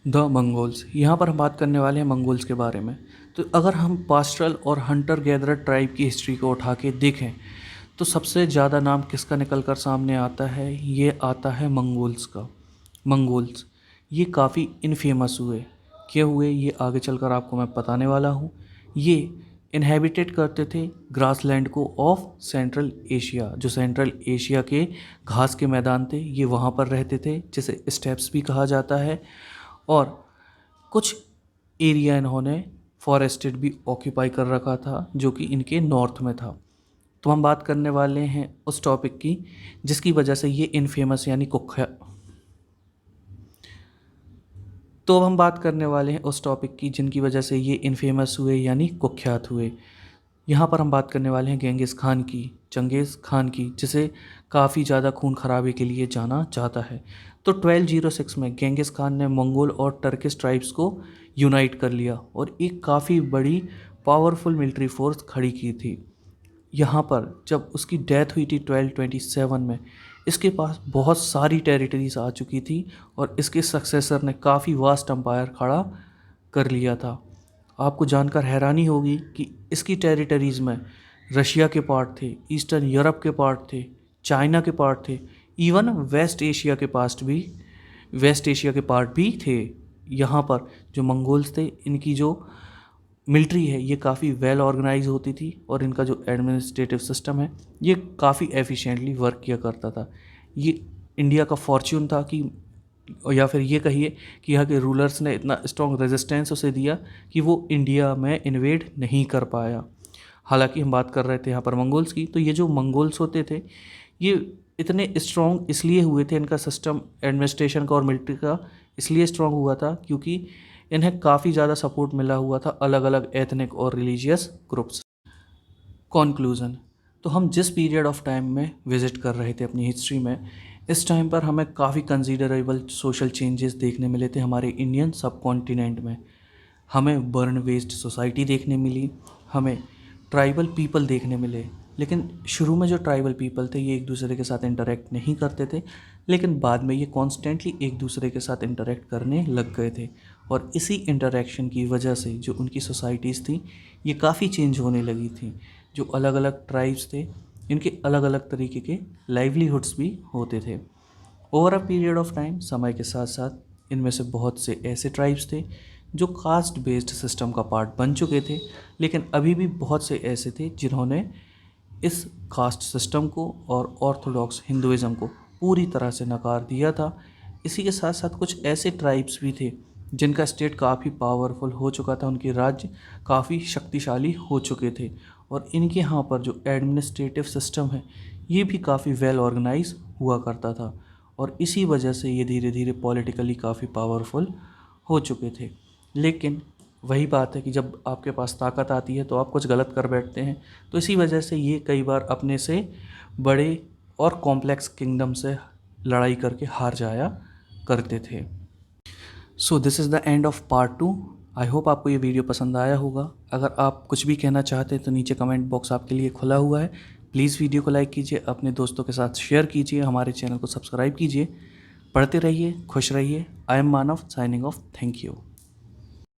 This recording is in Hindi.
The Mongols. यहाँ पर हम बात करने वाले हैं मंगोल्स के बारे में। तो अगर हम पास्टरल और हंटर गैदरर ट्राइब की हिस्ट्री को उठा के देखें तो सबसे ज़्यादा नाम किसका निकल कर सामने आता है, ये आता है मंगोल्स का। मंगोल्स ये काफ़ी इनफेमस हुए। क्यों हुए ये आगे चलकर आपको मैं बताने वाला हूँ। ये इनहेबिटेट करते थे ग्रासलैंड को ऑफ सेंट्रल एशिया। जो सेंट्रल एशिया के घास के मैदान थे ये वहाँ पर रहते थे, जिसे स्टेप्स भी कहा जाता है। और कुछ एरिया इन्होंने फॉरेस्टेड भी ऑक्यूपाई कर रखा था जो कि इनके नॉर्थ में था। तो हम बात करने वाले हैं उस टॉपिक की जिसकी वजह से ये इनफेमस यानी कुख्यात। तो अब हम बात करने वाले हैं उस टॉपिक की जिनकी वजह से ये इनफेमस हुए यानी कुख्यात हुए। यहाँ पर हम बात करने वाले हैं गेंगिस खान की, चंगेज़ खान की, जिसे काफ़ी ज़्यादा खून खराबे के लिए जाना जाता है। तो 1206 में गेंगिस खान ने मंगोल और टर्किश ट्राइब्स को यूनाइट कर लिया और एक काफ़ी बड़ी पावरफुल मिलिट्री फोर्स खड़ी की थी। यहाँ पर जब उसकी डेथ हुई थी 1227 में, इसके पास बहुत सारी टेरिटरीज आ चुकी थी और इसके सक्सेसर ने काफ़ी वास्ट एम्पायर खड़ा कर लिया था। आपको जानकर हैरानी होगी कि इसकी टेरिटरीज़ में रशिया के पार्ट थे, ईस्टर्न यूरोप के पार्ट थे, चाइना के पार्ट थे, इवन वेस्ट एशिया के पार्ट भी थे। यहाँ पर जो मंगोल्स थे इनकी जो मिलिट्री है ये काफ़ी वेल ऑर्गेनाइज होती थी और इनका जो एडमिनिस्ट्रेटिव सिस्टम है ये काफ़ी एफिशिएंटली वर्क किया करता था। ये इंडिया का फॉर्च्यून था कि, या फिर ये कहिए कि यहाँ के रूलर्स ने इतना स्ट्रॉन्ग रेजिस्टेंस उसे दिया कि वो इंडिया में इन्वेड नहीं कर पाया। हालांकि हम बात कर रहे थे यहाँ पर मंगोल्स की, तो ये जो मंगोल्स होते थे ये इतने स्ट्रॉन्ग इसलिए हुए थे, इनका सिस्टम एडमिनिस्ट्रेशन का और मिलिट्री का इसलिए स्ट्रॉन्ग हुआ था क्योंकि इन्हें काफ़ी ज़्यादा सपोर्ट मिला हुआ था अलग अलग एथनिक और रिलीजियस ग्रुप्स। कॉन्क्लूज़न। तो हम जिस पीरियड ऑफ टाइम में विज़िट कर रहे थे अपनी हिस्ट्री में, इस टाइम पर हमें काफ़ी कंसीडरेबल सोशल चेंजेस देखने मिले थे हमारे इंडियन सब कॉन्टिनेंट में। हमें बर्न वेस्ड सोसाइटी देखने मिली, हमें ट्राइबल पीपल देखने मिले। लेकिन शुरू में जो ट्राइबल पीपल थे ये एक दूसरे के साथ इंटरेक्ट नहीं करते थे, लेकिन बाद में ये कॉन्स्टेंटली एक दूसरे के साथ इंटरेक्ट करने लग गए थे और इसी इंटरेक्शन की वजह से जो उनकी सोसाइटीज़ थी ये काफ़ी चेंज होने लगी थी। जो अलग अलग ट्राइब्स थे इनके अलग अलग तरीके के लाइवलीहुड्स भी होते थे। Over a period of time, समय के साथ साथ इनमें से बहुत से ऐसे ट्राइब्स थे जो कास्ट बेस्ड सिस्टम का पार्ट बन चुके थे, लेकिन अभी भी बहुत से ऐसे थे जिन्होंने इस कास्ट सिस्टम को और ऑर्थोडॉक्स हिंदुज़म को पूरी तरह से नकार दिया था। इसी के साथ साथ कुछ ऐसे ट्राइब्स भी थे जिनका स्टेट काफ़ी पावरफुल हो चुका था, उनके राज्य काफ़ी शक्तिशाली हो चुके थे और इनके यहाँ पर जो एडमिनिस्ट्रेटिव सिस्टम है ये भी काफ़ी वेल ऑर्गेनाइज हुआ करता था और इसी वजह से ये धीरे धीरे पॉलिटिकली काफ़ी पावरफुल हो चुके थे। लेकिन वही बात है कि जब आपके पास ताकत आती है तो आप कुछ गलत कर बैठते हैं, तो इसी वजह से ये कई बार अपने से बड़े और कॉम्प्लेक्स किंगडम से लड़ाई करके हार जाया करते थे। So this is the end of part 2। I hope आपको ये वीडियो पसंद आया होगा। अगर आप कुछ भी कहना चाहते हैं तो नीचे कमेंट बॉक्स आपके लिए खुला हुआ है। प्लीज़ वीडियो को लाइक कीजिए, अपने दोस्तों के साथ शेयर कीजिए, हमारे चैनल को सब्सक्राइब कीजिए। पढ़ते रहिए, खुश रहिए। I am Manav, signing off. Thank you.